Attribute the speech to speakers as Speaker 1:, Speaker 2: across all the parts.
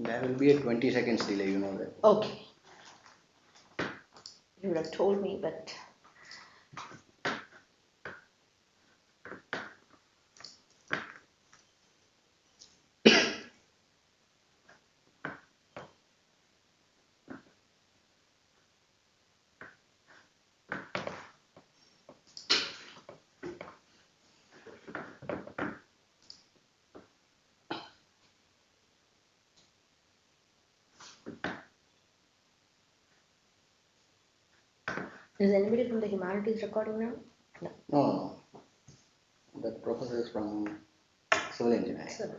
Speaker 1: There will be a 20 seconds delay, you know that.
Speaker 2: Okay. You would have told me, but is anybody from the humanities recording now? No.
Speaker 1: No. That professor is from civil engineering.
Speaker 2: So,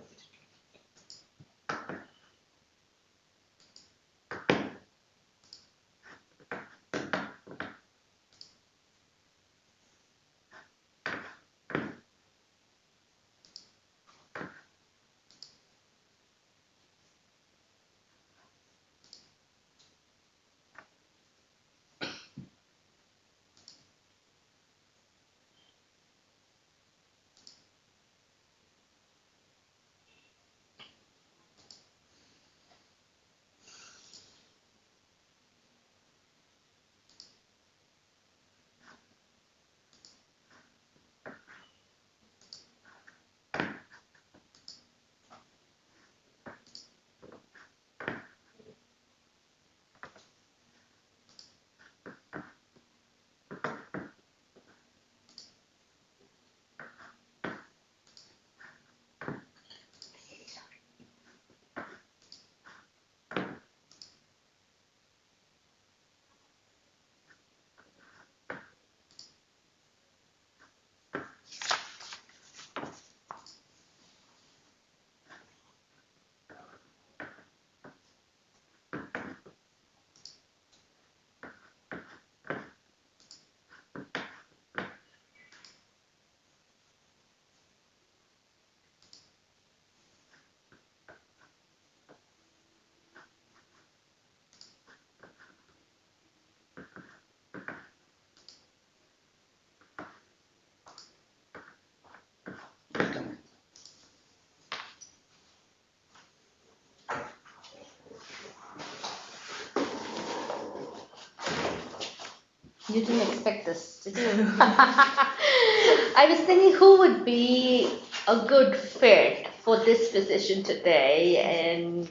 Speaker 2: you didn't expect this, did you? I was thinking who would be a good fit for this position today, and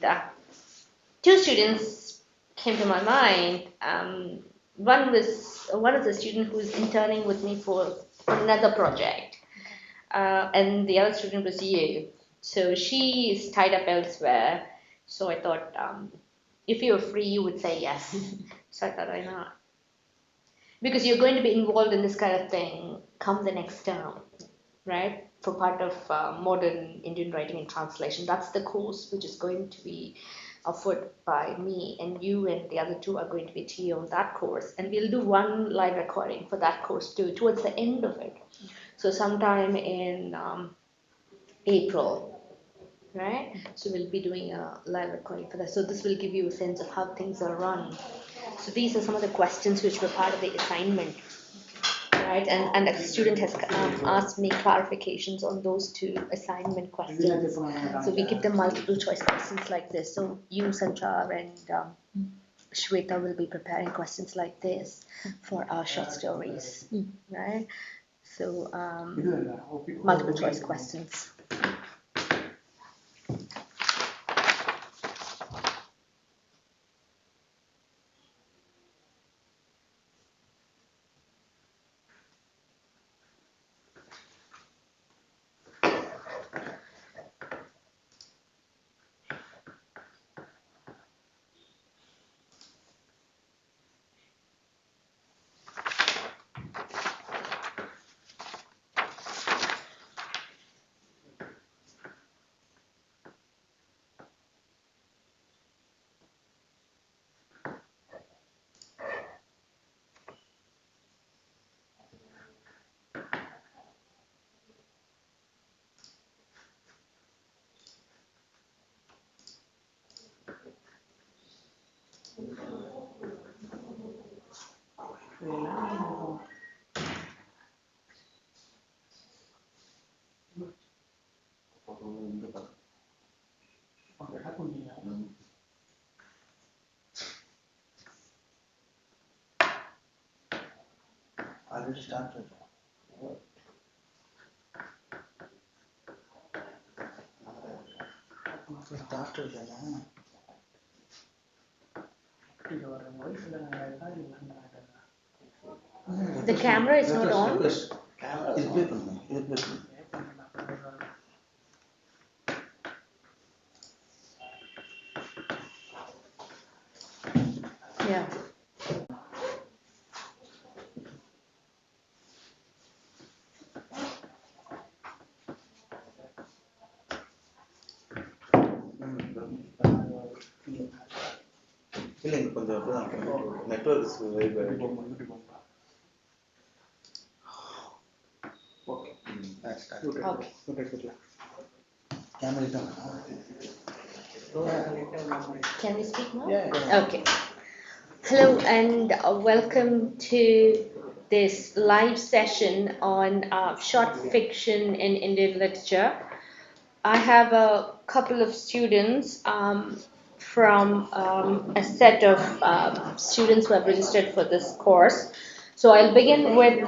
Speaker 2: two students came to my mind. One is a student who is interning with me for another project, and the other student was you. So she is tied up elsewhere. So I thought, if you were free, you would say yes. So I thought, why not? Because you're going to be involved in this kind of thing come the next term, right? For part of modern Indian writing and translation. That's the course which is going to be offered by me, and you and the other two are going to be TA on that course. And we'll do one live recording for that course too, towards the end of it. So sometime in April, right? So we'll be doing a live recording for that. So this will give you a sense of how things are run. So these are some of the questions which were part of the assignment, right? And the student has asked me clarifications on those two assignment questions. So we give them multiple choice questions like this. So you, Sanchar, and Shweta will be preparing questions like this for our short stories, right? So multiple choice questions. The camera is not on.
Speaker 1: Camera is on.
Speaker 2: Yeah.
Speaker 1: Network is very bad. Okay.
Speaker 2: Okay.
Speaker 1: Camera is on.
Speaker 2: Can we speak now?
Speaker 1: Yeah.
Speaker 2: Okay. Hello and welcome to this live session on short fiction in Indian literature. I have a couple of students from a set of students who have registered for this course. So I'll begin with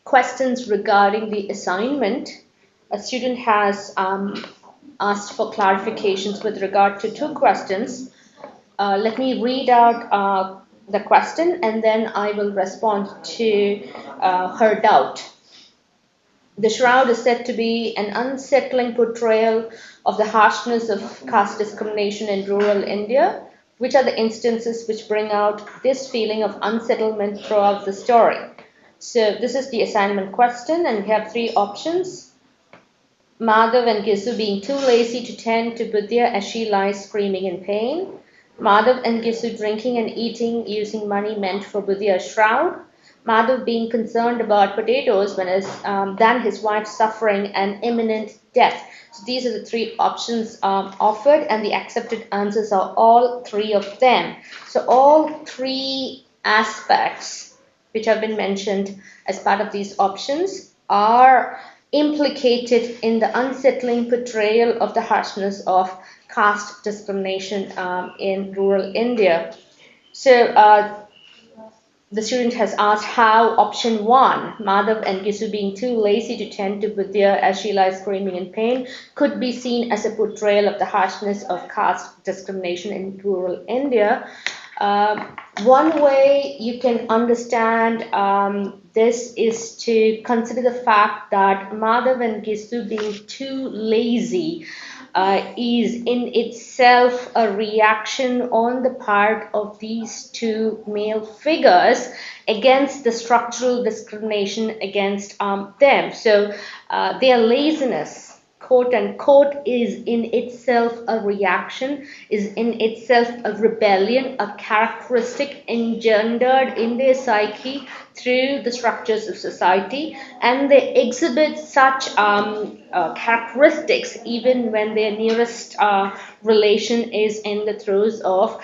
Speaker 2: questions regarding the assignment. A student has asked for clarifications with regard to two questions. Let me read out the question and then I will respond to her doubt. The Shroud is said to be an unsettling portrayal of the harshness of caste discrimination in rural India. Which are the instances which bring out this feeling of unsettlement throughout the story? So, this is the assignment question, and we have three options. Madhav and Gisu being too lazy to tend to Budya as she lies screaming in pain. Madhav and Gisu drinking and eating using money meant for Budya's shroud. Madhav being concerned about potatoes than his wife suffering an imminent death. So these are the three options offered, and the accepted answers are all three of them. So all three aspects which have been mentioned as part of these options are implicated in the unsettling portrayal of the harshness of caste discrimination in rural India. So the student has asked how option 1, Madhav and Gisu being too lazy to tend to Vidya as she lies screaming in pain, could be seen as a portrayal of the harshness of caste discrimination in rural India. One way you can understand this is to consider the fact that Madhav and Gisu being too lazy is in itself a reaction on the part of these two male figures against the structural discrimination against them. So their laziness, quote unquote, is in itself a reaction, is in itself a rebellion, a characteristic engendered in their psyche through the structures of society, and they exhibit such characteristics even when their nearest relation is in the throes of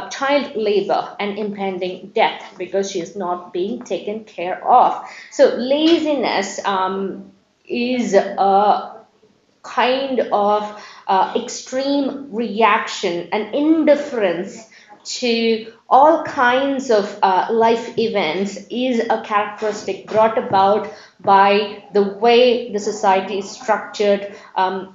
Speaker 2: child labor and impending death because she is not being taken care of. So laziness is a kind of extreme reaction and indifference to all kinds of life events is a characteristic brought about by the way the society is structured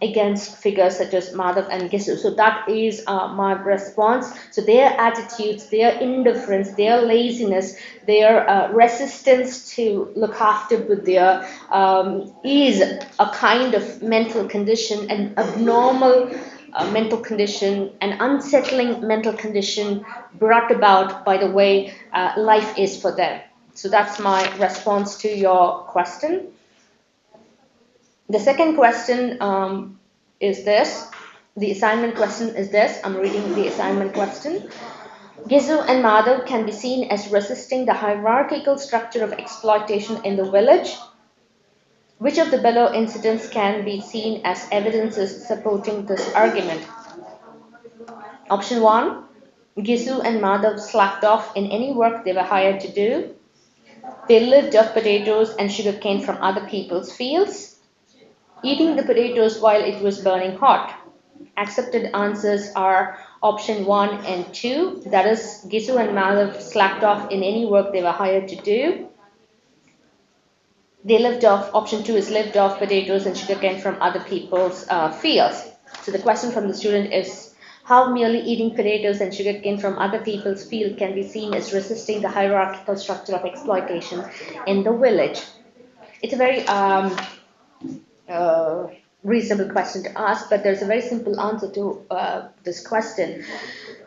Speaker 2: against figures such as Madhav and Gisu. So that is my response. So their attitudes, their indifference, their laziness, their resistance to look after Buddha is a kind of mental condition, an abnormal mental condition, an unsettling mental condition brought about by the way life is for them. So that's my response to your question. The second question is this. The assignment question is this. I'm reading the assignment question. Gizu and Madhav can be seen as resisting the hierarchical structure of exploitation in the village. Which of the below incidents can be seen as evidences supporting this argument? Option 1, Gisu and Madhav slacked off in any work they were hired to do. They lived off potatoes and sugarcane from other people's fields, eating the potatoes while it was burning hot. Accepted answers are option 1 and 2, that is, Gisu and Madhav slacked off in any work they were hired to do. They lived off, option two is lived off potatoes and sugarcane from other people's fields. So the question from the student is, how merely eating potatoes and sugarcane from other people's field can be seen as resisting the hierarchical structure of exploitation in the village? It's a very uh, reasonable question to ask, but there's a very simple answer to this question.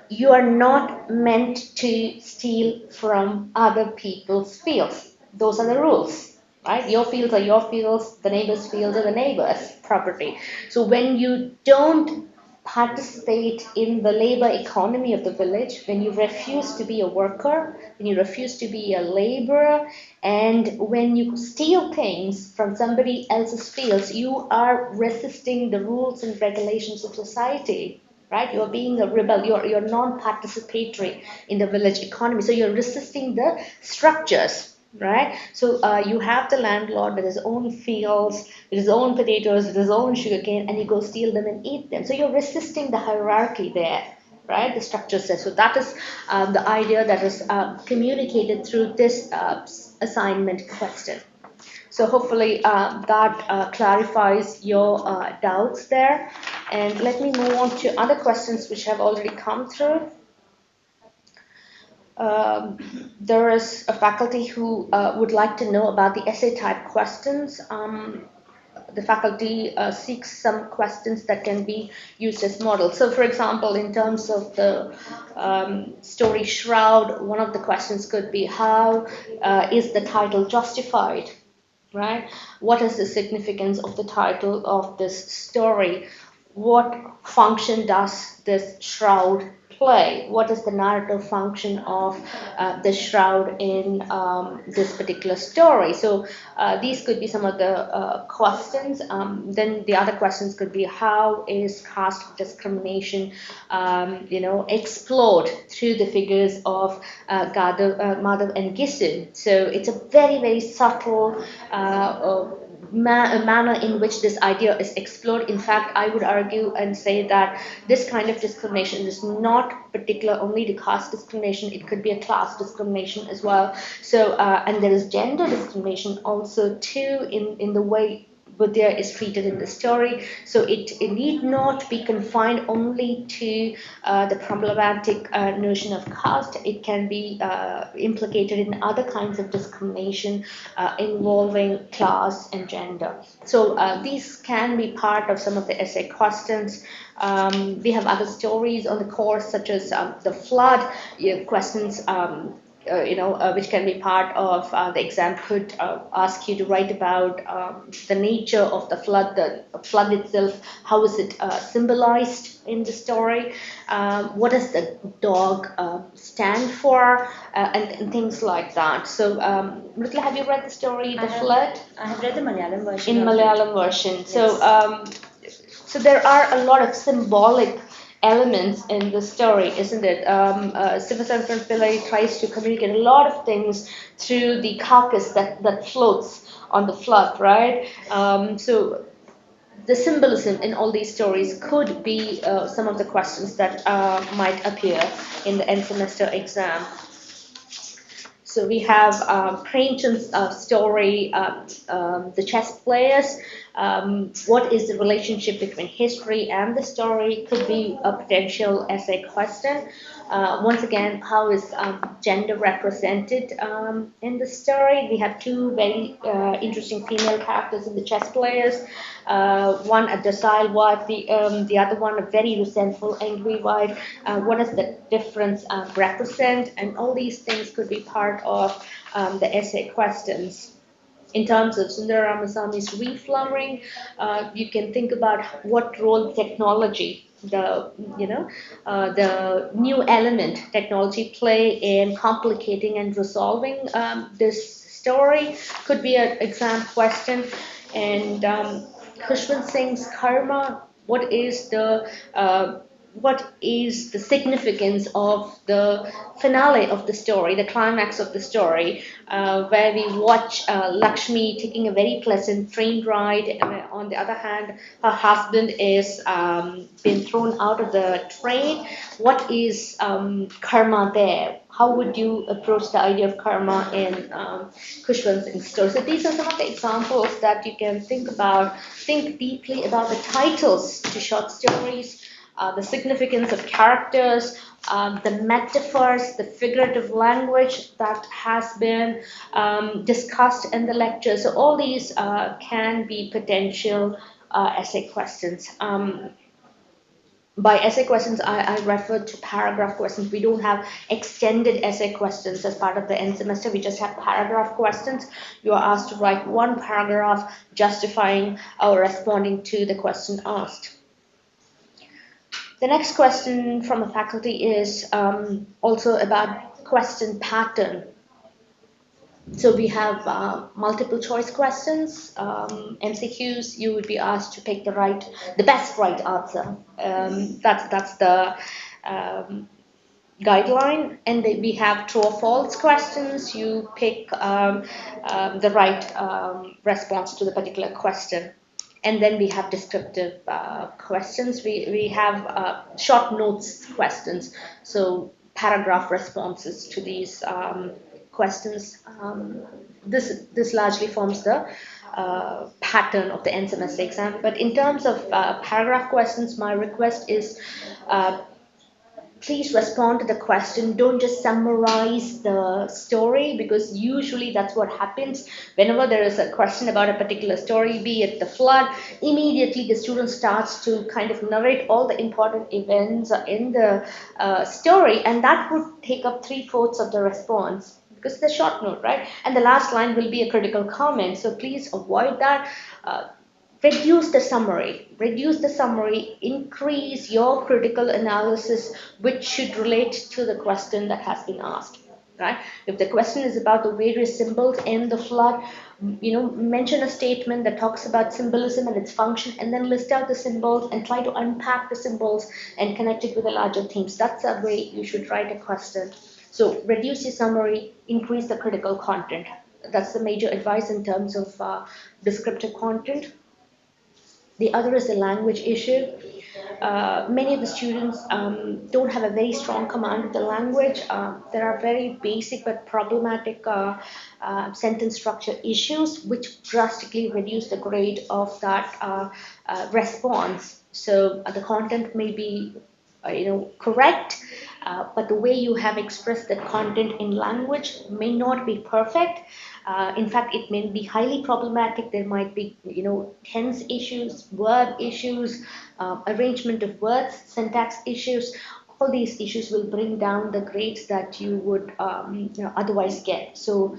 Speaker 2: You are not meant to steal from other people's fields. Those are the rules, right? Your fields are your fields, the neighbor's fields are the neighbor's property. So when you don't participate in the labor economy of the village, when you refuse to be a worker, when you refuse to be a laborer, and when you steal things from somebody else's fields, you are resisting the rules and regulations of society, right? You're being a rebel, you're non-participatory in the village economy, so you're resisting the structures, right? So you have the landlord with his own fields, with his own potatoes, with his own sugarcane, and you go steal them and eat them. So you're resisting the hierarchy there, right? The structure says. So that is the idea that is communicated through this assignment question. So hopefully that clarifies your doubts there. And let me move on to other questions which have already come through. There is a faculty who would like to know about the essay type questions. The faculty seeks some questions that can be used as models. So, for example, in terms of the story Shroud, one of the questions could be, how is the title justified? Right? What is the significance of the title of this story? What function does this shroud play? What is the narrative function of the shroud in this particular story? So these could be some of the questions. Then the other questions could be, how is caste discrimination, explored through the figures of Madhav and Gisun? So it's a very, very subtle manner in which this idea is explored. In fact, I would argue and say that this kind of discrimination is not particular only to caste discrimination, it could be a class discrimination as well. So, and there is gender discrimination also too in the way Buddha is treated in the story. So it need not be confined only to the problematic notion of caste. It can be implicated in other kinds of discrimination involving class and gender. So these can be part of some of the essay questions. We have other stories on the course, such as the flood questions. Which can be part of the exam could ask you to write about the nature of the flood itself, how is it symbolized in the story, what does the dog stand for, and things like that. So, Mritla, have you read the story, The Flood?
Speaker 3: I have read the Malayalam version.
Speaker 2: In Malayalam version. Yes. So there are a lot of symbolic elements in the story, isn't it? Sivasankaran Pillai tries to communicate a lot of things through the carcass that floats on the flood, right? So the symbolism in all these stories could be some of the questions that might appear in the end semester exam. So we have Premchand's story, The Chess Players. What is the relationship between history and the story? Could be a potential essay question. Once again, how is gender represented in the story? We have two very interesting female characters in The Chess Players. One a docile wife, the other one a very resentful, angry wife. What does the difference represent? And all these things could be part of the essay questions. In terms of Sundara Ramaswamy's reflowering, you can think about what role technology, the new element technology play in complicating and resolving this story. Could be an exam question. And Khushwant Singh's karma. What is the significance of the finale of the story, the climax of the story, where we watch Lakshmi taking a very pleasant train ride, and on the other hand, her husband is been thrown out of the train. What is karma there? how would you approach the idea of karma in Kushwan Singh's story? So these are some of the examples that you can think about. Think deeply about the titles to short stories, the significance of characters, the metaphors, the figurative language that has been discussed in the lecture. So all these can be potential essay questions. By essay questions, I refer to paragraph questions. We don't have extended essay questions as part of the end semester. We just have paragraph questions. You are asked to write one paragraph justifying or responding to the question asked. The next question from the faculty is also about question pattern. So we have multiple choice questions, MCQs. You would be asked to pick the best right answer. That's the guideline. And we have true or false questions. You pick the right response to the particular question. And then we have descriptive questions. We have short notes questions. So paragraph responses to these questions. This largely forms the pattern of the end semester exam. But in terms of paragraph questions, my request is please respond to the question. Don't just summarize the story, because usually that's what happens whenever there is a question about a particular story, be it the flood. Immediately the student starts to kind of narrate all the important events in the story, and that would take up 3/4 of the response, because it's a short note, right? And the last line will be a critical comment. So please avoid that. Reduce the summary, increase your critical analysis, which should relate to the question that has been asked, right? If the question is about the various symbols in the flood, mention a statement that talks about symbolism and its function, and then list out the symbols and try to unpack the symbols and connect it with the larger themes. That's the way you should write a question. So reduce your summary, increase the critical content. That's the major advice in terms of descriptive content. The other is the language issue. Many of the students don't have a very strong command of the language. There are very basic but problematic sentence structure issues which drastically reduce the grade of that response. So the content may be correct, but the way you have expressed that content in language may not be perfect. In fact, it may be highly problematic. There might be, tense issues, verb issues, arrangement of words, syntax issues. All these issues will bring down the grades that you would otherwise get. So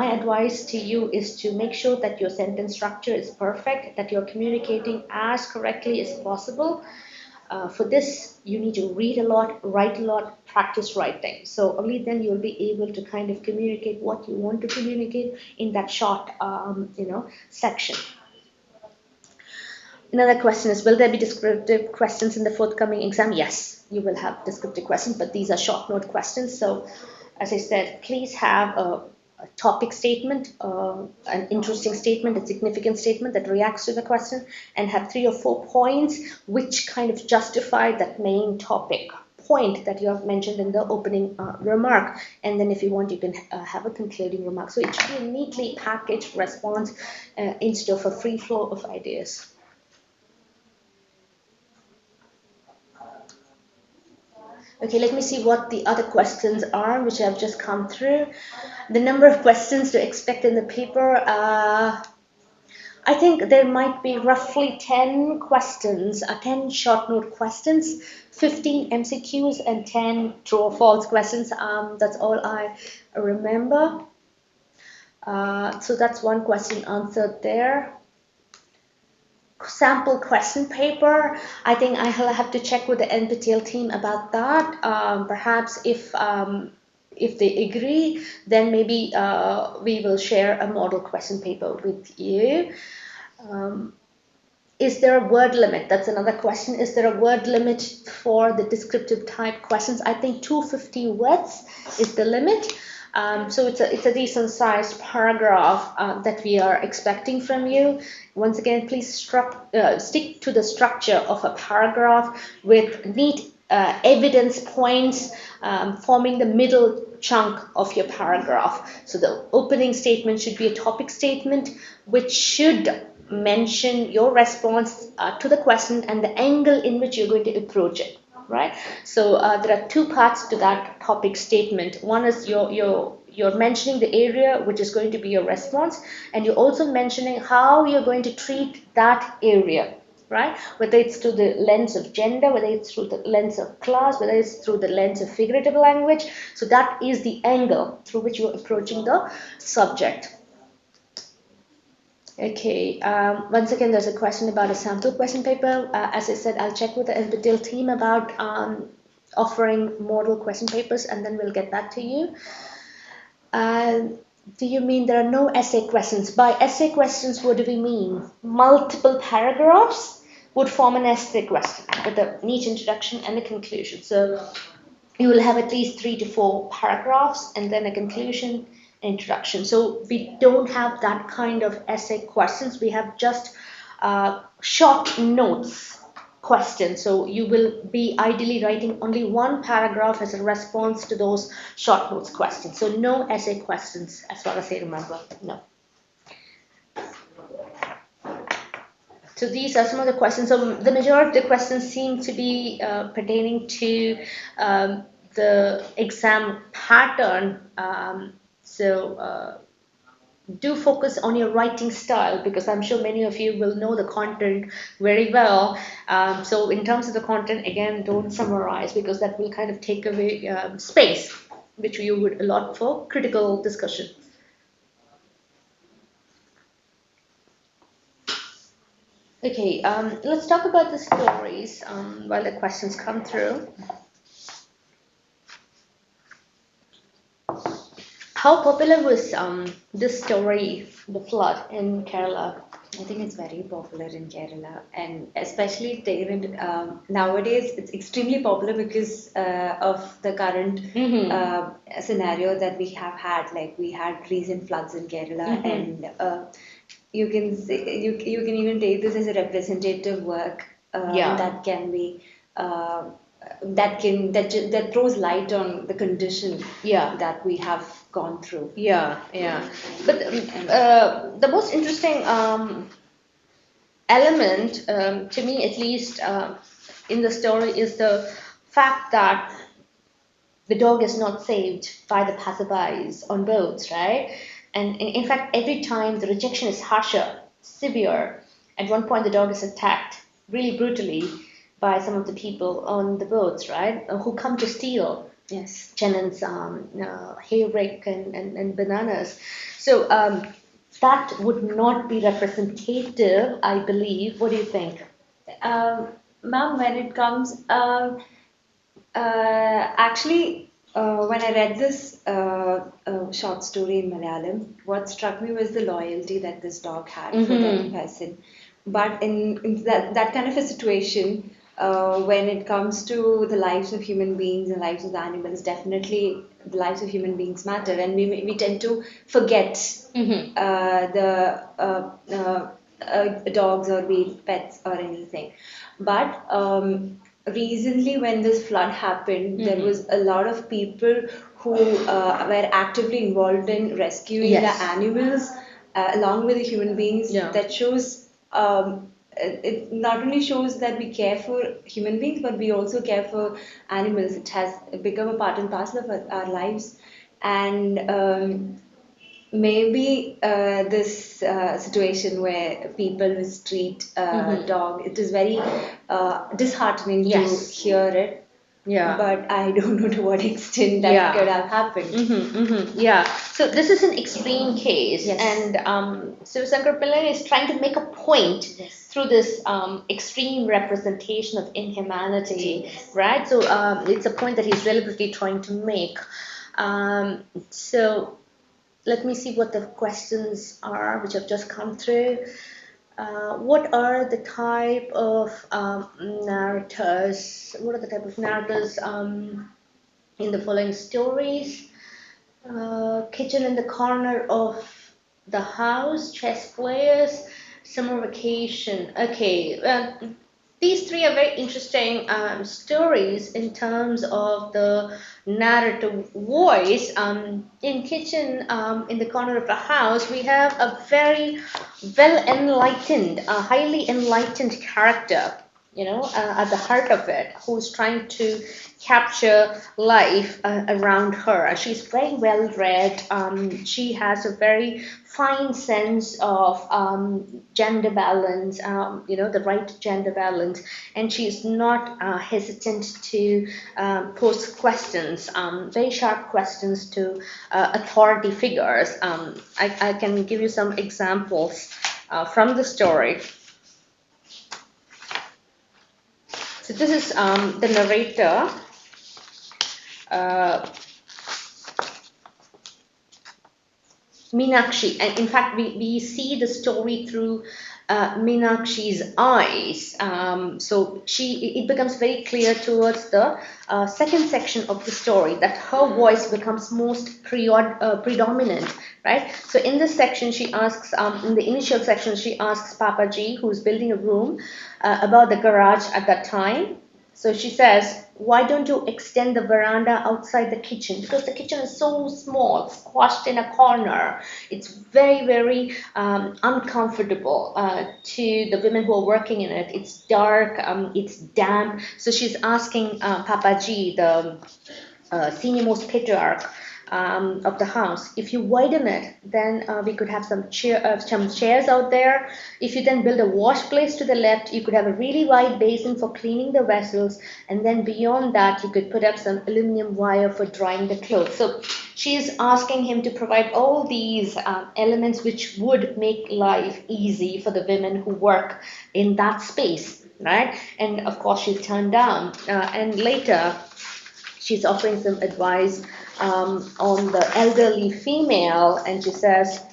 Speaker 2: my advice to you is to make sure that your sentence structure is perfect, that you're communicating as correctly as possible. For this, you need to read a lot, write a lot, practice writing. So only then you'll be able to kind of communicate what you want to communicate in that short, section. Another question is, will there be descriptive questions in the forthcoming exam? Yes, you will have descriptive questions, but these are short note questions. So as I said, please have a topic statement, an interesting statement, a significant statement that reacts to the question, and have 3 or 4 points which kind of justify that main topic point that you have mentioned in the opening remark. And then if you want, you can have a concluding remark. So it should be a neatly packaged response instead of a free flow of ideas. Okay, let me see what the other questions are, which have just come through. The number of questions to expect in the paper, I think there might be roughly 10 questions, 10 short note questions, 15 MCQs, and 10 true or false questions. That's all I remember. So that's one question answered there. Sample question paper, I think I'll have to check with the NPTEL team about that. Perhaps if they agree, then maybe we will share a model question paper with you. Is there a word limit? That's another question. Is there a word limit for the descriptive type questions? I think 250 words is the limit. So it's a decent sized paragraph that we are expecting from you. Once again, please stick to the structure of a paragraph with neat evidence points forming the middle chunk of your paragraph. So the opening statement should be a topic statement which should mention your response to the question and the angle in which you're going to approach it, right? So there are two parts to that topic statement. One is you're mentioning the area which is going to be your response, and you're also mentioning how you're going to treat that area, right? Whether it's through the lens of gender, whether it's through the lens of class, whether it's through the lens of figurative language. So that is the angle through which you're approaching the subject. Okay, once again, there's a question about a sample question paper. As I said, I'll check with the NPTEL team about offering model question papers, and then we'll get back to you. Do you mean there are no essay questions? By essay questions, what do we mean? Multiple paragraphs would form an essay question with a neat introduction and a conclusion. So you will have at least 3 to 4 paragraphs and then a conclusion, introduction. So we don't have that kind of essay questions. We have just short notes questions. So you will be ideally writing only one paragraph as a response to those short notes questions. So no essay questions as far as I remember. No. So these are some of the questions. So the majority of the questions seem to be pertaining to the exam pattern. Do focus on your writing style, because I'm sure many of you will know the content very well. So in terms of the content, again, don't summarize, because that will kind of take away space, which you would allot for critical discussion. Okay, let's talk about the stories while the questions come through. How popular was this story, the flood in Kerala?
Speaker 3: I think it's very popular in Kerala, and especially nowadays it's extremely popular because of the current scenario that we have had. Like we had recent floods in Kerala, and you can say, you can even take this as a representative work that can be. That throws light on the condition that we have gone through.
Speaker 2: But the most interesting element, to me at least, in the story is the fact that the dog is not saved by the passerbys on boats, right? And in fact, every time the rejection is harsher, severe. At one point, the dog is attacked really brutally by some of the people on the boats, right, who come to steal Chenan's hay rake and bananas. So that would not be representative, I believe. What do you think?
Speaker 3: Ma'am, when it comes, actually, when I read this short story in Malayalam, what struck me was the loyalty that this dog had for that person. But in that kind of a situation, when it comes to the lives of human beings and lives of the animals, definitely the lives of human beings matter, and we tend to forget the dogs or be it pets or anything. But recently, when this flood happened, there was a lot of people who were actively involved in rescuing the animals along with the human beings. That shows. It not only shows that we care for human beings, but we also care for animals. It has become a part and parcel of our lives, and maybe this situation where people mistreat dog, it is very disheartening to hear it. But I don't know to what extent that could have happened.
Speaker 2: So this is an extreme case, and Sivasankar Pillai is trying to make a point through this extreme representation of inhumanity, right? So it's a point that he's deliberately trying to make. So let me see what the questions are which have just come through. What are the type of narrators? What are the type of narrators in the following stories? Kitchen in the corner of the house, chess players, summer vacation. Okay, these three are very interesting stories in terms of the narrative voice. In kitchen, in the corner of the house, we have a very well enlightened, highly enlightened character, at the heart of it, who's trying to capture life around her. She's very well read. She has a very fine sense of gender balance, the right gender balance, and she's not hesitant to pose questions, very sharp questions to authority figures. I can give you some examples from the story. So this is the narrator. Meenakshi, and in fact we see the story through Meenakshi's eyes. So it becomes very clear towards the second section of the story that her voice becomes most predominant, right? So in this section she asks, in the initial section she asks Papaji, who's building a room, about the garage at that time. So she says, why don't you extend the veranda outside the kitchen? Because the kitchen is so small, squashed in a corner. It's very, very uncomfortable to the women who are working in it. It's dark, it's damp. So she's asking Papaji, the senior most patriarch of the house, if you widen it, then we could have some chairs out there. If you then build a wash place to the left, you could have a really wide basin for cleaning the vessels, and then beyond that you could put up some aluminum wire for drying the clothes. So she's asking him to provide all these elements which would make life easy for the women who work in that space, right? And of course she's turned down, and later she's offering some advice on the elderly female, and she says,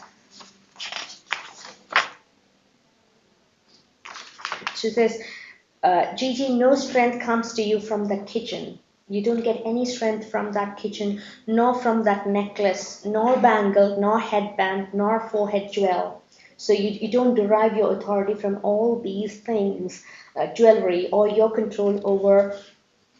Speaker 2: Gigi, no strength comes to you from the kitchen. You don't get any strength from that kitchen, nor from that necklace, nor bangle, nor headband, nor forehead jewel. So you don't derive your authority from all these things, jewelry, or your control over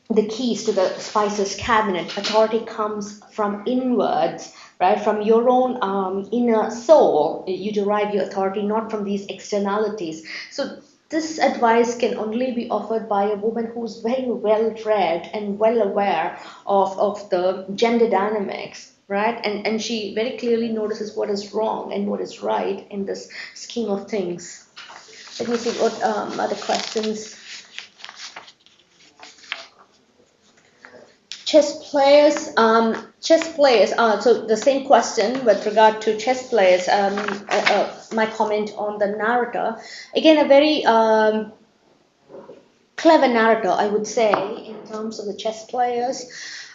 Speaker 2: the keys to the spices cabinet. Authority comes from inwards, right? From your own inner soul. You derive your authority not from these externalities. So this advice can only be offered by a woman who's very well read and well aware of the gender dynamics, right? And she very clearly notices what is wrong and what is right in this scheme of things. Let me see what other questions. Chess players. So the same question with regard to chess players. My comment on the narrator. Again, a very clever narrator, I would say, in terms of the chess players.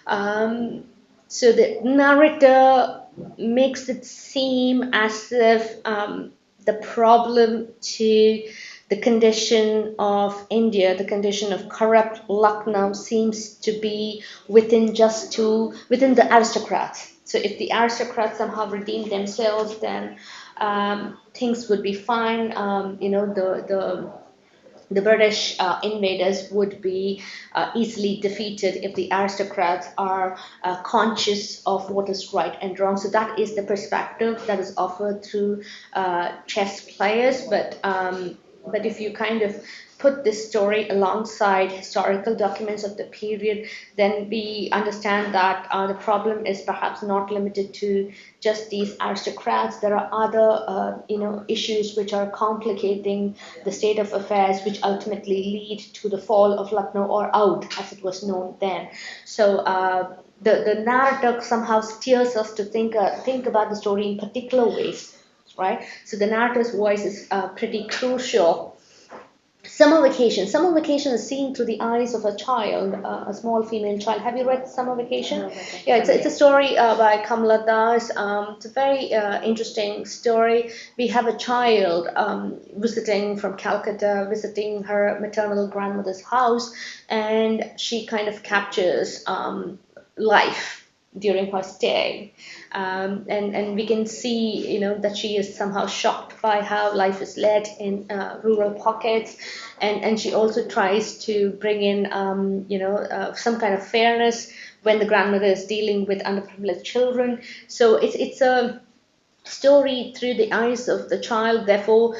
Speaker 2: So the narrator makes it seem as if the problem to the condition of India, the condition of corrupt Lucknow, seems to be within the aristocrats. So if the aristocrats somehow redeem themselves, then things would be fine. The British invaders would be easily defeated if the aristocrats are conscious of what is right and wrong. So that is the perspective that is offered through chess players. But if you kind of put this story alongside historical documents of the period, then we understand that the problem is perhaps not limited to just these aristocrats. There are other issues which are complicating the state of affairs, which ultimately lead to the fall of Lucknow, or Oudh as it was known then. So the narrator somehow steers us to think about the story in particular ways, right? So the narrator's voice is pretty crucial. Summer Vacation. Summer Vacation is seen through the eyes of a child, a small female child. Have you read Summer Vacation? No, yeah, it's a story by Kamala Das. It's a very interesting story. We have a child visiting from Calcutta, visiting her maternal grandmother's house, and she kind of captures life during her stay. And we can see, that she is somehow shocked by how life is led in rural pockets, and she also tries to bring in, some kind of fairness when the grandmother is dealing with underprivileged children. So it's a story through the eyes of the child. Therefore,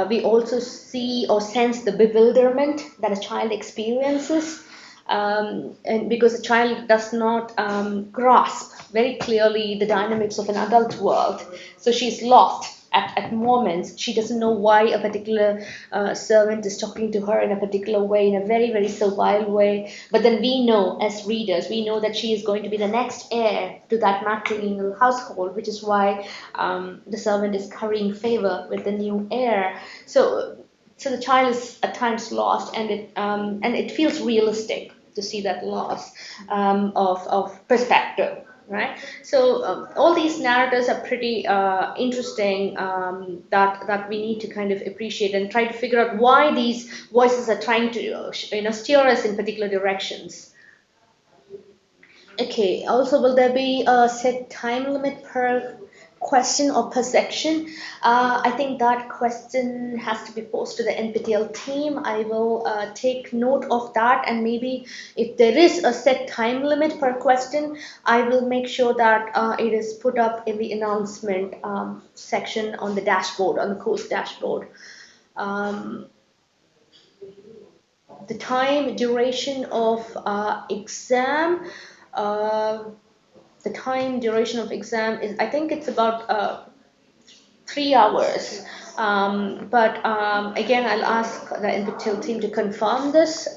Speaker 2: we also see or sense the bewilderment that a child experiences, and because a child does not grasp very clearly the dynamics of an adult world, so she's lost at moments. She doesn't know why a particular servant is talking to her in a particular way, in a very, very servile way. But then we know, as readers, we know that she is going to be the next heir to that matrilineal household, which is why the servant is currying favor with the new heir. So the child is at times lost, and it feels realistic to see that loss of perspective, right? So all these narratives are pretty interesting, that we need to kind of appreciate and try to figure out why these voices are trying to steer us in particular directions. Okay, also, will there be a set time limit per question or per section? I think that question has to be posed to the NPTEL team. I will take note of that, and maybe if there is a set time limit per question, I will make sure that it is put up in the announcement section on the dashboard, on the course dashboard. Um, the time duration of exam. Uh, the time duration of exam is, I think it's about 3 hours. But again, I'll ask the NPTEL team to confirm this.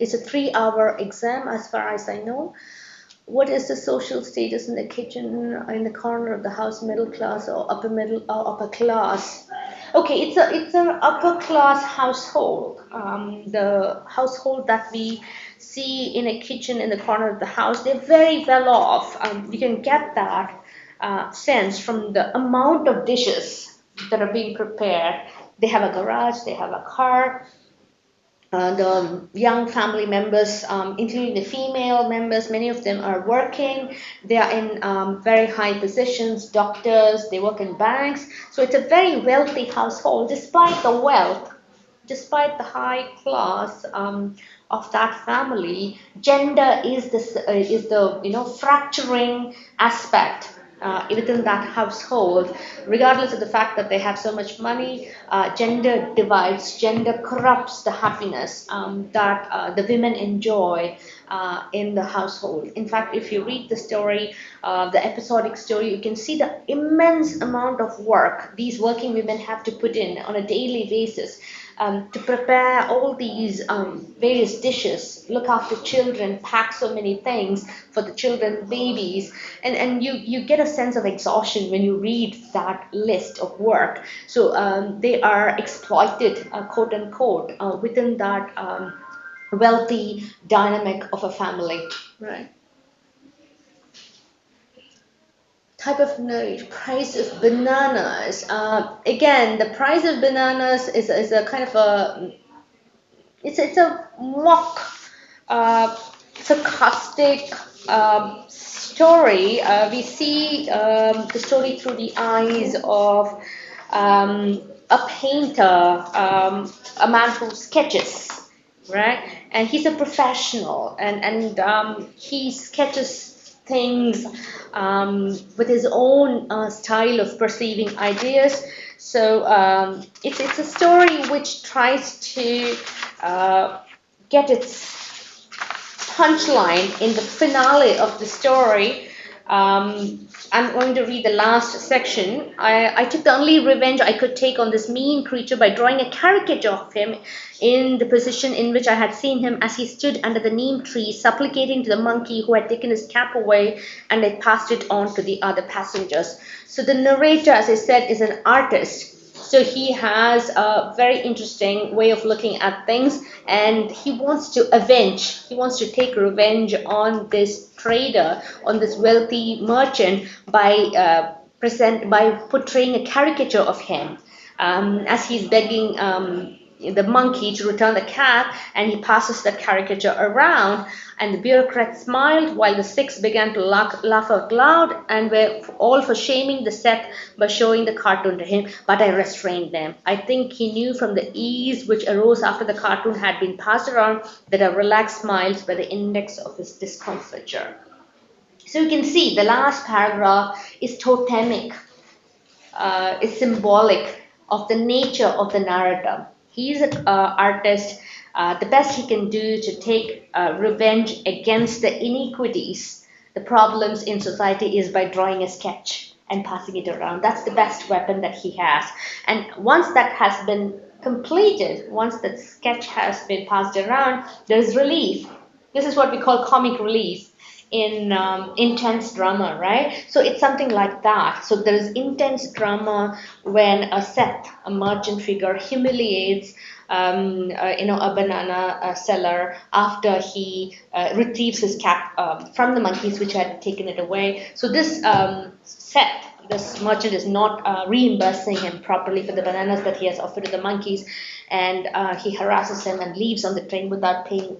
Speaker 2: It's a 3 hour exam as far as I know. What is the social status in the kitchen in the corner of the house, middle class or upper middle or upper class? Okay, it's an upper class household. The household that we see in a kitchen in the corner of the house, they're very well off. You can get that sense from the amount of dishes that are being prepared. They have a garage, they have a car. The young family members, including the female members, many of them are working. They are in very high positions, doctors, they work in banks. So it's a very wealthy household, despite the wealth, despite the high class of that family. Gender is the fracturing aspect within that household. Regardless of the fact that they have so much money, gender divides, gender corrupts the happiness that the women enjoy in the household. In fact, if you read the story, the episodic story, you can see the immense amount of work these working women have to put in on a daily basis to prepare all these various dishes, look after children, pack so many things for the children, babies, and you get a sense of exhaustion when you read that list of work. So they are exploited, quote unquote, within that wealthy dynamic of a family. Right. Type of note, price of bananas. Again, the price of bananas is a kind of a, it's a mock, sarcastic story. We see the story through the eyes of a painter, a man who sketches, right? And he's a professional, and he sketches things with his own style of perceiving ideas. So it's a story which tries to get its punchline in the finale of the story. I'm going to read the last section. I took the only revenge I could take on this mean creature by drawing a caricature of him in the position in which I had seen him as he stood under the neem tree, supplicating to the monkey who had taken his cap away, and I passed it on to the other passengers. So the narrator, as I said, is an artist. So he has a very interesting way of looking at things, and he wants to take revenge on this trader, on this wealthy merchant by portraying a caricature of him as he's begging the monkey to return the cap, and he passes that caricature around, and the bureaucrat smiled while the six began to laugh out loud and were all for shaming the Seth by showing the cartoon to him, but I restrained them. I think he knew from the ease which arose after the cartoon had been passed around that a relaxed smiles were the index of his discomfiture. So you can see the last paragraph is totemic, is symbolic of the nature of the narrative. He's an artist. The best he can do to take revenge against the iniquities, the problems in society, is by drawing a sketch and passing it around. That's the best weapon that he has. And once that has been completed, once that sketch has been passed around, there's relief. This is what we call comic relief in intense drama, right? So it's something like that. So there is intense drama when a Seth, a merchant figure, humiliates a banana seller after he retrieves his cap from the monkeys which had taken it away. So this Seth, this merchant, is not reimbursing him properly for the bananas that he has offered to the monkeys, and he harasses him and leaves on the train without paying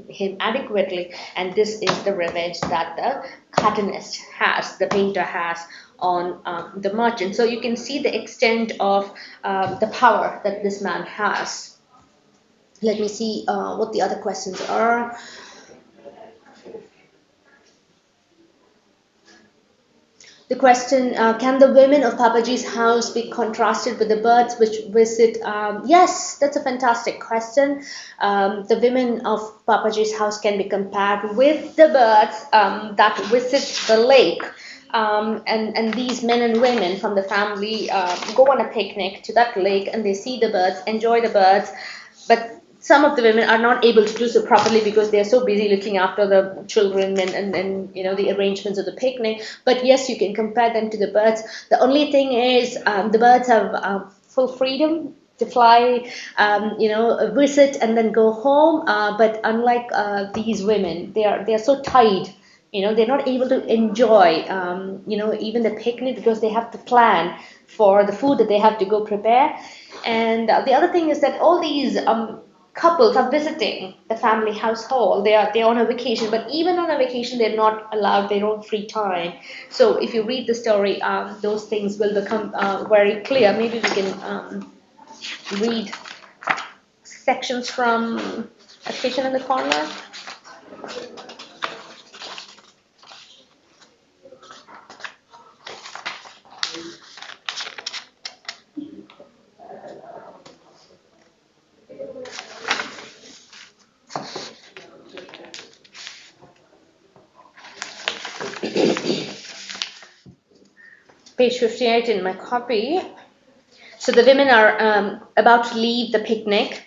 Speaker 2: him adequately. And this is the revenge that the cartoonist has, the painter has, on the merchant. So you can see the extent of the power that this man has. Let me see what the other questions are. The question, can the women of Papaji's house be contrasted with the birds which visit? Yes, that's a fantastic question. The women of Papaji's house can be compared with the birds that visit the lake. And these men and women from the family go on a picnic to that lake, and they see the birds, enjoy the birds, but some of the women are not able to do so properly because they are so busy looking after the children and the arrangements of the picnic. But yes, you can compare them to the birds. The only thing is the birds have full freedom to fly, visit and then go home. But unlike these women, they are so tied. They're not able to enjoy, even the picnic, because they have to plan for the food that they have to go prepare. And the other thing is that all these couples are visiting the family household. They're on a vacation, but even on a vacation, they're not allowed their own free time. So if you read the story, those things will become very clear. Maybe we can read sections from A Kitchen in the Corner. Page 58 in my copy. So the women are about to leave the picnic,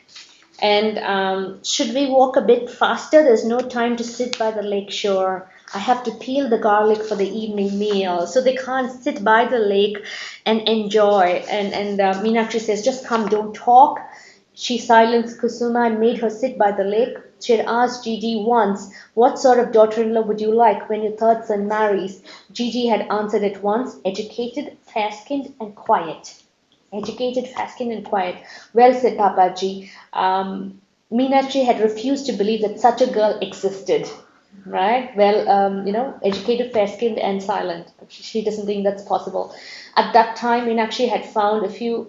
Speaker 2: and should we walk a bit faster? There's no time to sit by the lake shore. I have to peel the garlic for the evening meal. So they can't sit by the lake and enjoy. And Meenakshi says, just come, don't talk. She silenced Kusuma and made her sit by the lake. She had asked Gigi once, what sort of daughter-in-law would you like when your third son marries? Gigi had answered at once, educated, fair-skinned and quiet. Educated, fair-skinned and quiet. Well said, Papaji. Meenakshi had refused to believe that such a girl existed. Right? Well, educated, fair-skinned and silent. She doesn't think that's possible. At that time, Meenakshi had found a few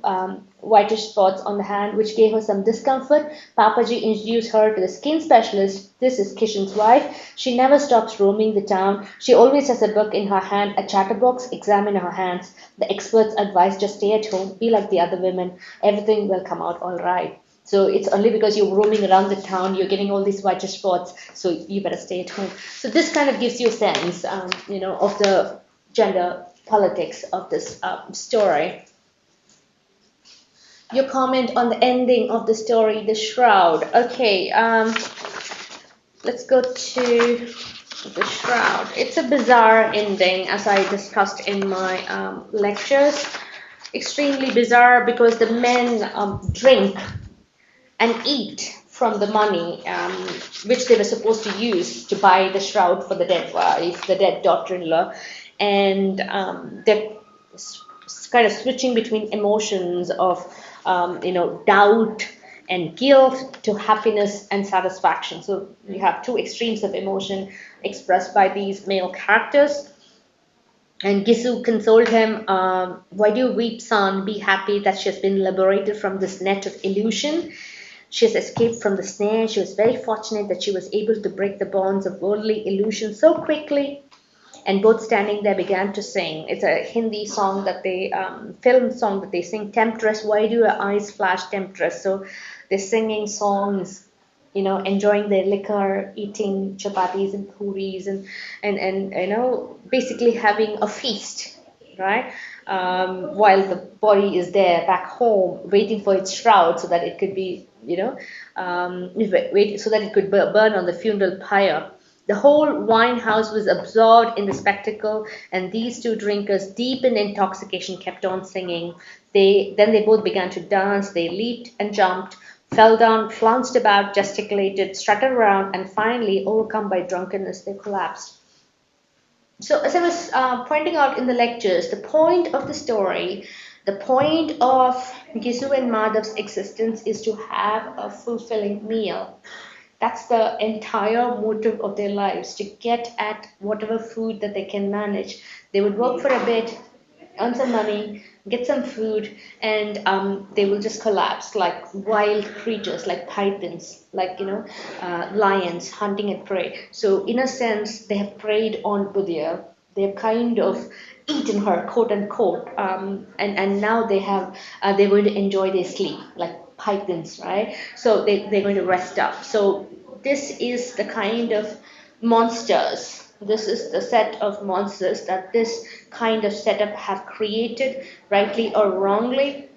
Speaker 2: whitish spots on the hand which gave her some discomfort. Papaji introduced her to the skin specialist. This is Kishan's wife. She never stops roaming the town. She always has a book in her hand, a chatterbox. Examine her hands. The experts advise just stay at home, be like the other women. Everything will come out all right. So it's only because you're roaming around the town, you're getting all these whitish spots, so you better stay at home. So this kind of gives you a sense, of the gender politics of this story. Your comment on the ending of the story, the Shroud. Okay, let's go to the Shroud. It's a bizarre ending, as I discussed in my lectures. Extremely bizarre because the men drink and eat from the money which they were supposed to use to buy the shroud for the dead wife, the dead daughter-in-law, and they're kind of switching between emotions of doubt and guilt to happiness and satisfaction. So you have two extremes of emotion expressed by these male characters. And Gisu consoled him, why do you weep, son? Be happy that she has been liberated from this net of illusion. She has escaped from the snare. She was very fortunate that she was able to break the bonds of worldly illusion so quickly. And both standing there began to sing. It's a Hindi song that they, film song that they sing, Temptress, why do your eyes flash, Temptress? So they're singing songs, enjoying their liquor, eating chapatis and puris, and basically having a feast, right? While the body is there back home, waiting for its shroud so that it could be, wait, so that it could burn on the funeral pyre. The whole wine house was absorbed in the spectacle, and these two drinkers, deep in intoxication, kept on singing. Then they both began to dance. They leaped and jumped, fell down, flounced about, gesticulated, strutted around, and finally, overcome by drunkenness, they collapsed. So, as I was pointing out in the lectures, the point of the story, the point of Gisu and Madhav's existence is to have a fulfilling meal. That's the entire motive of their lives, to get at whatever food that they can manage. They would work for a bit, earn some money, get some food, and they will just collapse like wild creatures, like pythons, like lions hunting at prey. So in a sense, they have preyed on Buddha. They have kind of eaten her, quote unquote, and now they're going to enjoy their sleep, like pythons, right? So they're going to rest up. So this is the kind of monsters. This is the set of monsters that this kind of setup have created, rightly or wrongly,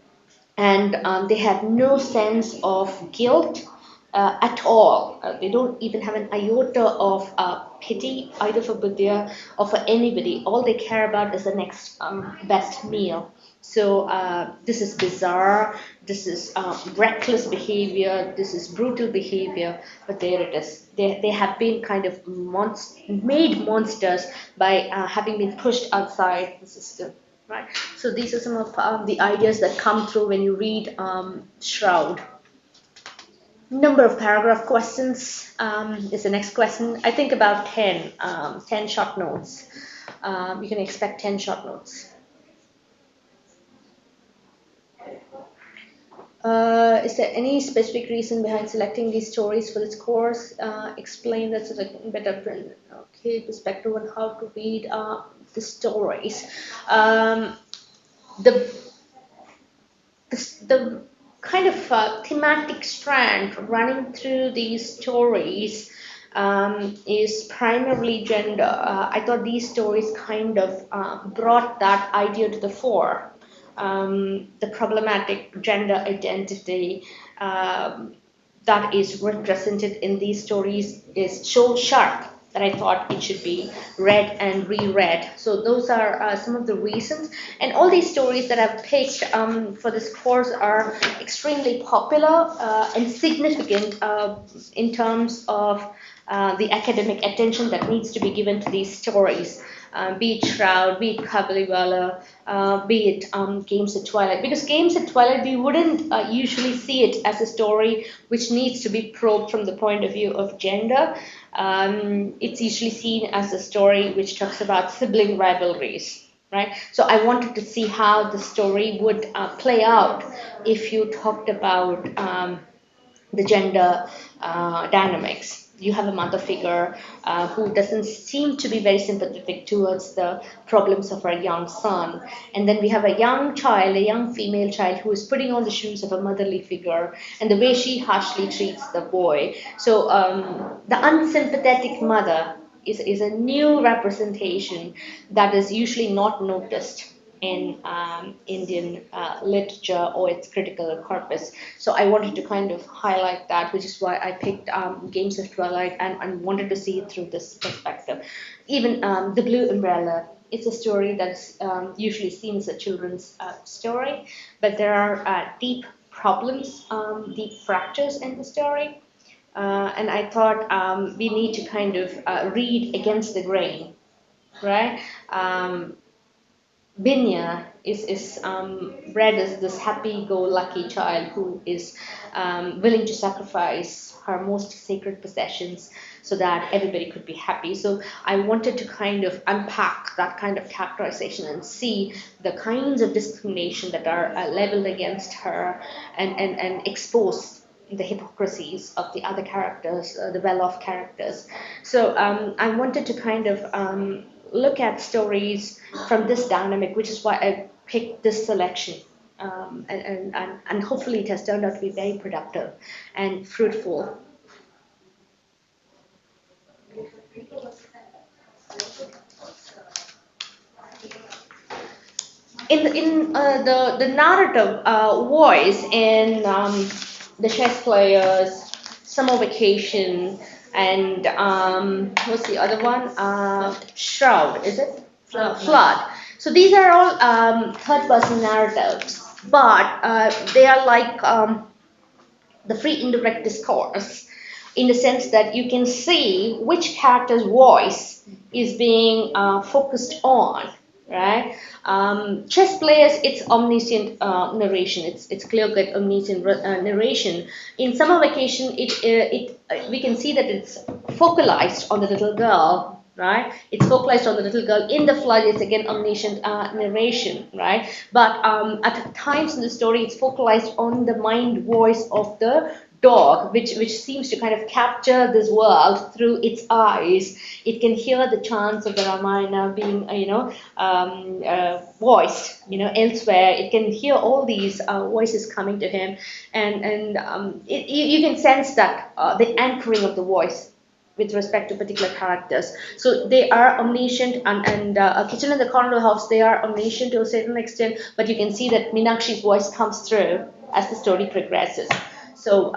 Speaker 2: and they have no sense of guilt at all. They don't even have an iota of pity either for Buddha or for anybody. All they care about is the next best meal. So this is bizarre, this is reckless behavior, this is brutal behavior, but there it is. They have been kind of made monsters by having been pushed outside the system. Right. So these are some of the ideas that come through when you read Shroud. Number of paragraph questions is the next question. I think about 10, 10 short notes. You can expect 10 short notes. Is there any specific reason behind selecting these stories for this course? Explain that so that better perspective on how to read the stories. The the kind of thematic strand running through these stories is primarily gender. I thought these stories kind of brought that idea to the fore. The problematic gender identity that is represented in these stories is so sharp that I thought it should be read and reread. So those are some of the reasons. And all these stories that I've picked for this course are extremely popular and significant in terms of the academic attention that needs to be given to these stories. Be it Shroud, be it Kabbaliwala, be it Games at Twilight. Because Games at Twilight, we wouldn't usually see it as a story which needs to be probed from the point of view of gender. It's usually seen as a story which talks about sibling rivalries. Right? So I wanted to see how the story would play out if you talked about the gender dynamics. You have a mother figure who doesn't seem to be very sympathetic towards the problems of her young son. And then we have a young child, a young female child, who is putting on the shoes of a motherly figure and the way she harshly treats the boy. So the unsympathetic mother is a new representation that is usually not noticed in Indian literature or its critical corpus. So I wanted to kind of highlight that, which is why I picked Games of Twilight and wanted to see it through this perspective. Even The Blue Umbrella, it's a story that's usually seen as a children's story, but there are deep problems, deep fractures in the story. And I thought we need to kind of read against the grain, right? Binya is bred as this happy-go-lucky child who is willing to sacrifice her most sacred possessions so that everybody could be happy. So I wanted to kind of unpack that kind of characterization and see the kinds of discrimination that are leveled against her, and expose the hypocrisies of the other characters, the well-off characters. So I wanted to kind of look at stories from this dynamic, which is why I picked this selection. And hopefully it has turned out to be very productive and fruitful. In the narrative voice in the chess players, summer vacation, and what's the other one? Shroud, is it? Flood. So these are all third-person narratives, but they are like the free indirect discourse, in the sense that you can see which character's voice is being focused on, right? Chess players, it's omniscient narration. It's clear-cut omniscient narration. In summer vacation, we can see that it's focalized on the little girl. Right, it's focalized on the little girl. In the flood, it's again omniscient narration, right? But at times in the story, it's focalized on the mind voice of the dog, which seems to kind of capture this world through its eyes. It can hear the chants of the Ramayana being, voiced, elsewhere. It can hear all these voices coming to him, and you can sense that the anchoring of the voice with respect to particular characters. So they are omniscient, and a kitchen in the corner of the house, they are omniscient to a certain extent, but you can see that Meenakshi's voice comes through as the story progresses. So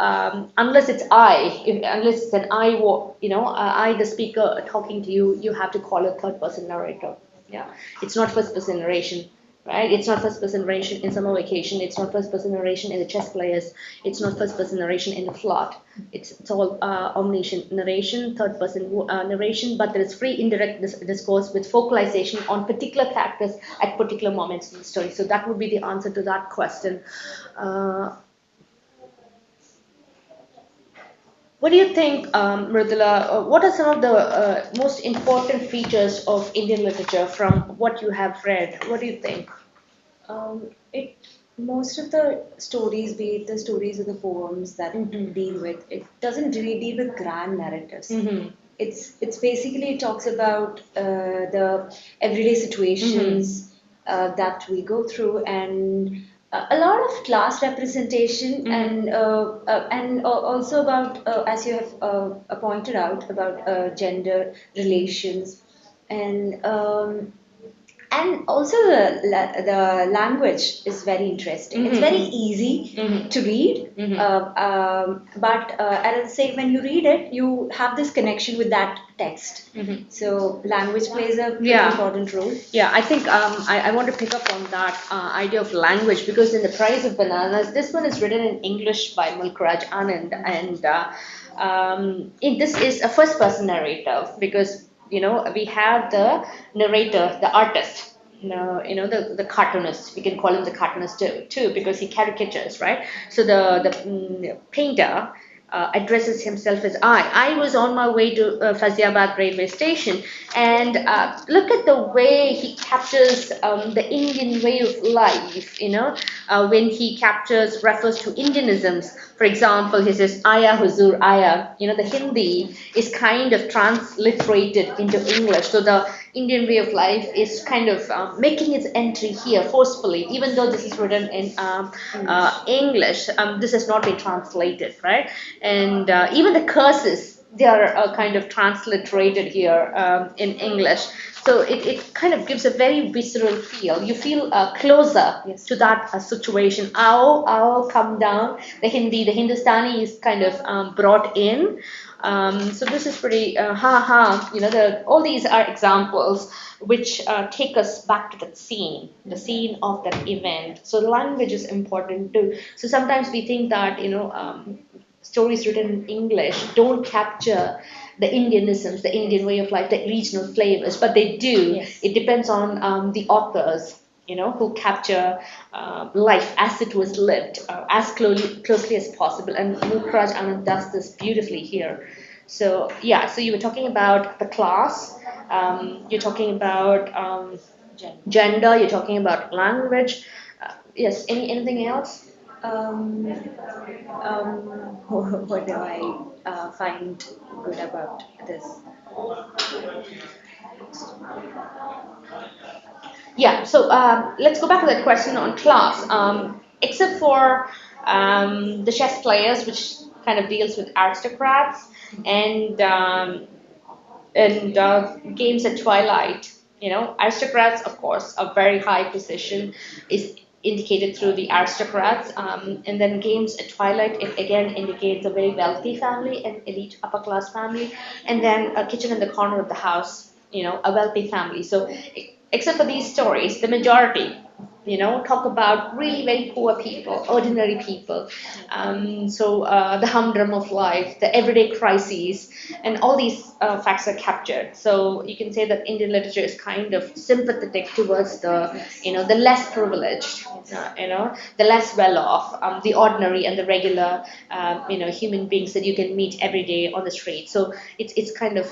Speaker 2: unless it's unless it's an I, the speaker talking to you, you have to call a third person narrator. Yeah, it's not first person narration. Right? It's not first person narration in summer vacation. It's not first person narration in the chess players. It's not first person narration in the flood. It's all omniscient narration, third person narration, but there is free indirect discourse with focalization on particular characters at particular moments in the story. So that would be the answer to that question. What do you think, Mridula? What are some of the most important features of Indian literature from what you have read? What do you think?
Speaker 3: It Most of the stories, be it the stories or the poems that deal with, it doesn't really deal with grand narratives. It's basically, it talks about the everyday situations that we go through, and a lot of class representation, and also about, as you have pointed out, about gender relations, and also the language is very interesting. It's very easy to read, but at the same, when you read it, you have this connection with that text. So language plays a very important role.
Speaker 2: Yeah, I think I want to pick up on that idea of language, because in The Price of Bananas, this one is written in English by Mulkraj Anand, and this is a first person narrative, because we have the narrator, the artist, the cartoonist. We can call him the cartoonist too, because he caricatures, right? So the painter addresses himself as I. I was on my way to Faziabad railway station, and look at the way he captures the Indian way of life. When he refers to Indianisms. For example, he says Aya Huzur Aya. The Hindi is kind of transliterated into English, so the Indian way of life is kind of making its entry here forcefully, even though this is written in English. This has not been translated, right? And even the curses, they are kind of transliterated here in English. So it kind of gives a very visceral feel. You feel closer to that situation. I'll come down. The Hindustani is kind of brought in. So this is pretty all these are examples which take us back to that scene, the scene of that event. So language is important too. So sometimes we think that stories written in English don't capture the Indianisms, the Indian way of life, the regional flavors, but they do. It depends on the authors. who capture life as it was lived, as closely as possible. And Mukraj Anand does this beautifully here. So yeah, so you were talking about the class, you're talking about gender, you're talking about language. Yes, anything else?
Speaker 3: Um, what do I find good about this?
Speaker 2: Yeah, so let's go back to that question on class. Except for the chess players, which kind of deals with aristocrats, and games at twilight. Aristocrats, of course, a very high position is indicated through the aristocrats, and then games at twilight, it again indicates a very wealthy family, an elite upper class family, and then a kitchen in the corner of the house, a wealthy family. So, except for these stories, the majority, talk about really very poor people, ordinary people. So the humdrum of life, the everyday crises, and all these facts are captured. So you can say that Indian literature is kind of sympathetic towards the less privileged, the less well off, the ordinary and the regular, human beings that you can meet every day on the street. So it's kind of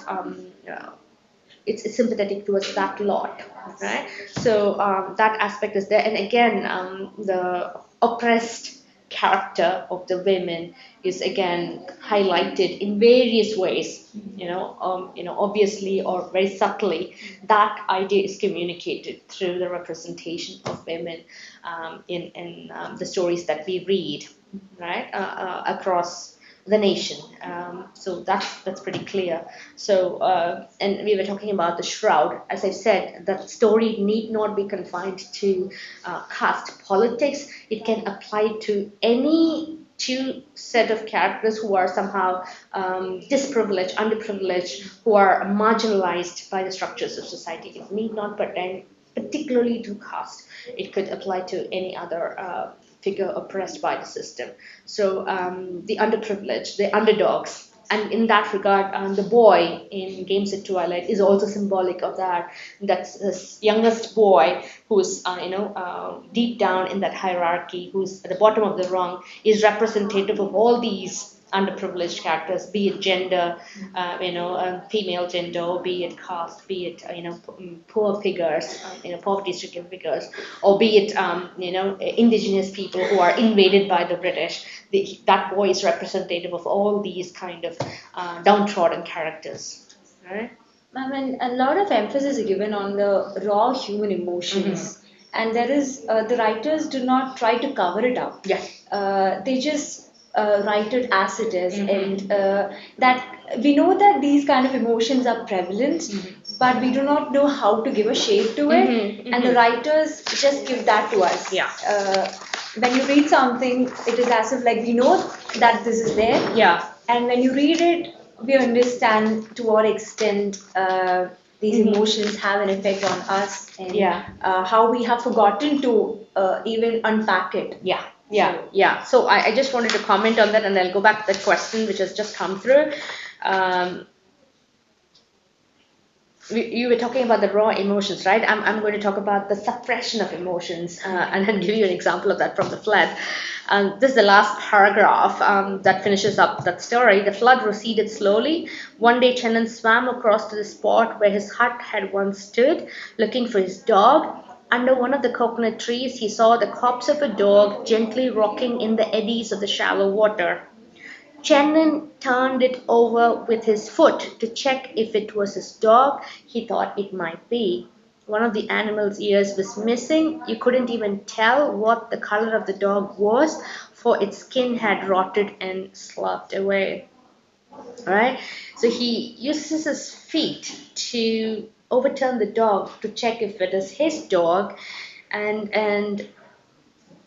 Speaker 2: it's sympathetic towards that lot, right? So that aspect is there, and again, the oppressed character of the women is again highlighted in various ways. Obviously or very subtly, that idea is communicated through the representation of women in the stories that we read, right, across the nation. So that's pretty clear. So and we were talking about the Shroud. As I said, that story need not be confined to caste politics. It can apply to any two set of characters who are somehow disprivileged, underprivileged, who are marginalized by the structures of society. It need not pertain particularly to caste. It could apply to any other figure oppressed by the system. So the underprivileged, the underdogs. And in that regard, the boy in Games at Twilight is also symbolic of that. That's this youngest boy who's, deep down in that hierarchy, who's at the bottom of the rung, is representative of all these underprivileged characters, be it gender, female gender, or be it caste, be it poor figures, poverty-stricken figures, or be it indigenous people who are invaded by the British. That boy is representative of all these kind of downtrodden characters, right?
Speaker 3: I mean, a lot of emphasis is given on the raw human emotions, and there is the writers do not try to cover it up.
Speaker 2: Yeah.
Speaker 3: They just write it as it is, and that we know that these kind of emotions are prevalent, but we do not know how to give a shape to it, and the writers just give that to us.
Speaker 2: Yeah.
Speaker 3: When you read something, it is as if like we know that this is there.
Speaker 2: Yeah.
Speaker 3: And when you read it, we understand to what extent these emotions have an effect on us, and how we have forgotten to even unpack it.
Speaker 2: Yeah. Yeah, yeah. So I just wanted to comment on that, and I'll go back to that question which has just come through. You were talking about the raw emotions, right? I'm going to talk about the suppression of emotions, and I'll give you an example of that from the flood. This is the last paragraph that finishes up that story. The flood receded slowly. One day, Chenan swam across to the spot where his hut had once stood, looking for his dog. Under one of the coconut trees, he saw the corpse of a dog gently rocking in the eddies of the shallow water. Chenan turned it over with his foot to check if it was his dog. He thought it might be. One of the animal's ears was missing. You couldn't even tell what the color of the dog was, for its skin had rotted and sloughed away. Alright? So he uses his feet to overturn the dog to check if it is his dog, and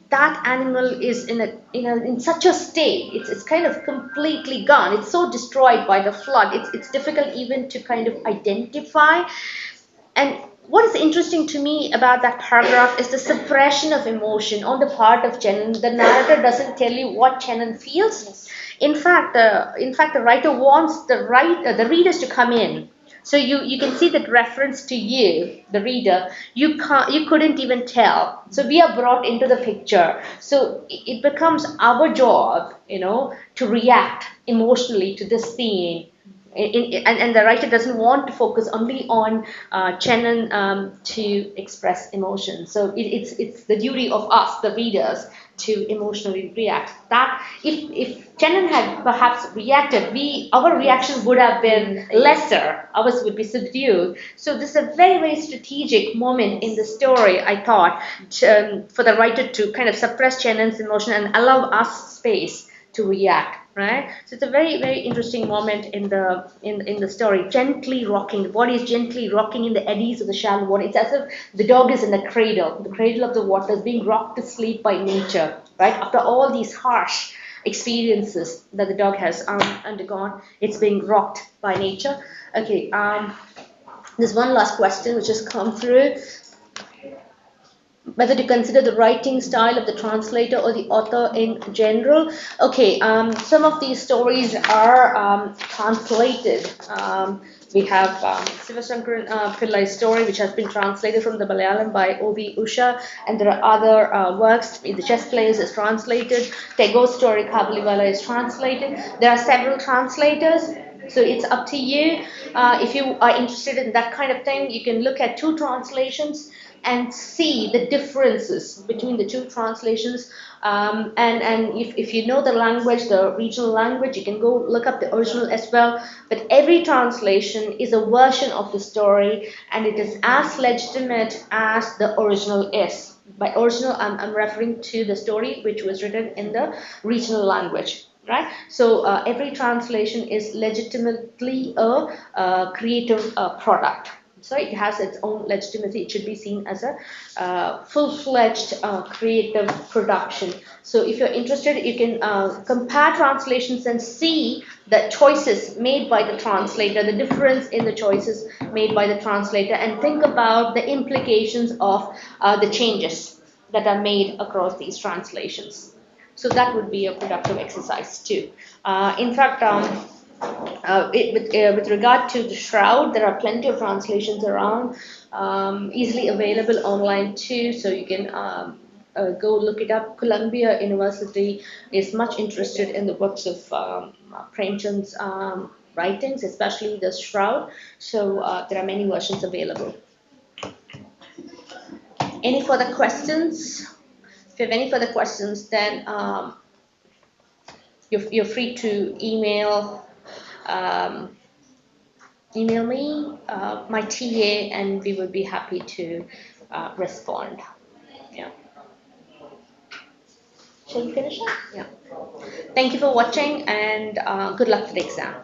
Speaker 2: that animal is in such a state. It's kind of completely gone. It's so destroyed by the flood. It's difficult even to kind of identify. And what is interesting to me about that paragraph is the suppression of emotion on the part of Chenan. The narrator doesn't tell you what Chenan feels. In fact, the writer wants the readers to come in, So you can see that reference to you, the reader, you couldn't even tell. So we are brought into the picture. So it becomes our job, to react emotionally to this scene. And the writer doesn't want to focus only on Chenan to express emotion. So it's the duty of us, the readers, to emotionally react. That if Chenan had perhaps reacted, our reaction would have been lesser. Ours would be subdued. So this is a very, very strategic moment in the story, I thought, for the writer to kind of suppress Chenan's emotion and allow us space to react, right? So it's a very, very interesting moment in the story. Gently rocking, the body is gently rocking in the eddies of the shallow water. It's as if the dog is in the cradle of the waters, being rocked to sleep by nature, right? After all these harsh experiences that the dog has undergone, it's being rocked by nature. Okay, there's one last question which has come through. Whether to consider the writing style of the translator or the author in general. Okay, some of these stories are translated. We have Sivasankaran Pillai's story, which has been translated from the Malayalam by O.V. Usha, and there are other works. The Chess Players is translated. Tagore's story, Kabuliwala, is translated. There are several translators. So it's up to you. If you are interested in that kind of thing, you can look at two translations and see the differences between the two translations. And if you know the language, the regional language, you can go look up the original as well. But every translation is a version of the story, and it is as legitimate as the original is. By original, I'm referring to the story which was written in the regional language. Right, so every translation is legitimately a creative product. So it has its own legitimacy. It should be seen as a full-fledged creative production. So if you're interested, you can compare translations and see the choices made by the translator, the difference in the choices made by the translator, and think about the implications of the changes that are made across these translations. So that would be a productive exercise too. In fact, with regard to the Shroud, there are plenty of translations around, easily available online too. So you can go look it up. Columbia University is much interested in the works of Premchand's writings, especially the Shroud. So there are many versions available. Any further questions? If you have any further questions, then you're free to email me, my TA, and we would be happy to respond. Yeah. Shall we finish up? Yeah. Thank you for watching, and good luck for the exam.